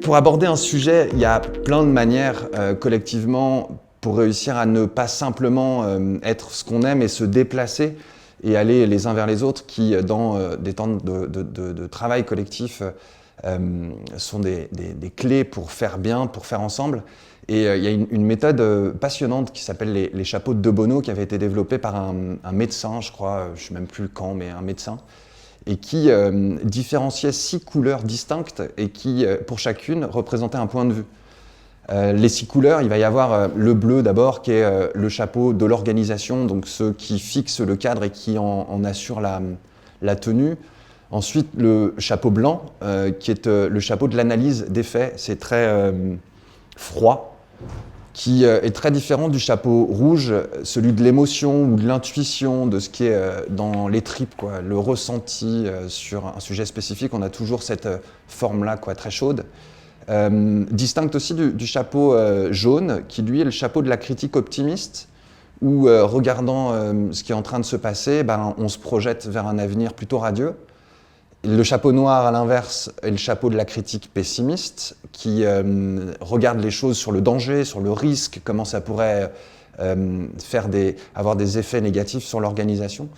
pour aborder un sujet, il y a plein de manières collectivement pour réussir à ne pas simplement être ce qu'on aime et se déplacer et aller les uns vers les autres qui, dans des temps de travail collectif, sont des clés pour faire bien, pour faire ensemble. Et il y a une méthode passionnante qui s'appelle les chapeaux de Bono, qui avait été développée par un médecin, je crois, je ne sais même plus quand, mais un médecin, et qui différenciait 6 couleurs distinctes et qui, pour chacune, représentaient un point de vue. Les 6 couleurs, il va y avoir le bleu d'abord, qui est le chapeau de l'organisation, donc ceux qui fixent le cadre et qui en assurent la tenue. Ensuite, le chapeau blanc, qui est le chapeau de l'analyse des faits. C'est très froid, qui est très différent du chapeau rouge, celui de l'émotion ou de l'intuition, de ce qui est dans les tripes, quoi, le ressenti sur un sujet spécifique. On a toujours cette forme-là, quoi, très chaude. Distincte aussi du chapeau jaune, qui lui est le chapeau de la critique optimiste, où regardant ce qui est en train de se passer, on se projette vers un avenir plutôt radieux. Le chapeau noir, à l'inverse, est le chapeau de la critique pessimiste, qui regarde les choses sur le danger, sur le risque, comment ça pourrait avoir des effets négatifs sur l'organisation.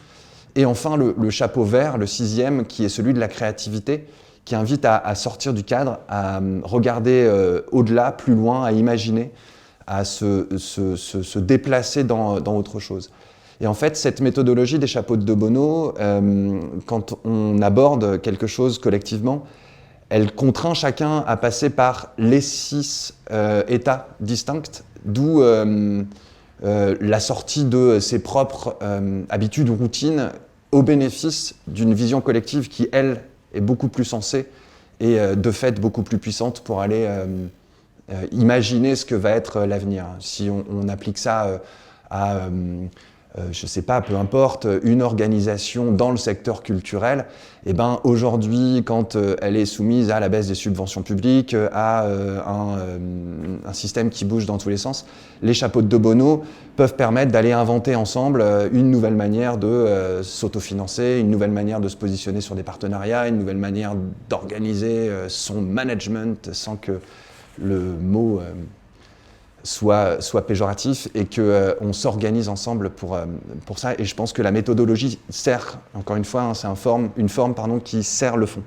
Et enfin, le chapeau vert, le 6e, qui est celui de la créativité, qui invite à sortir du cadre, à regarder au-delà, plus loin, à imaginer, à se déplacer dans autre chose. Et en fait, cette méthodologie des chapeaux de Bono, quand on aborde quelque chose collectivement, elle contraint chacun à passer par les 6 états distincts, d'où la sortie de ses propres habitudes ou routines au bénéfice d'une vision collective qui, elle, est beaucoup plus sensée et de fait beaucoup plus puissante pour aller imaginer ce que va être l'avenir. Si on applique ça à je ne sais pas, peu importe, une organisation dans le secteur culturel, et aujourd'hui, quand elle est soumise à la baisse des subventions publiques, à un système qui bouge dans tous les sens, les chapeaux de Bono peuvent permettre d'aller inventer ensemble une nouvelle manière de s'autofinancer, une nouvelle manière de se positionner sur des partenariats, une nouvelle manière d'organiser son management sans que le mot soit péjoratif et qu'on s'organise ensemble pour ça. Et je pense que la méthodologie sert, encore une fois, c'est une forme qui sert le fond.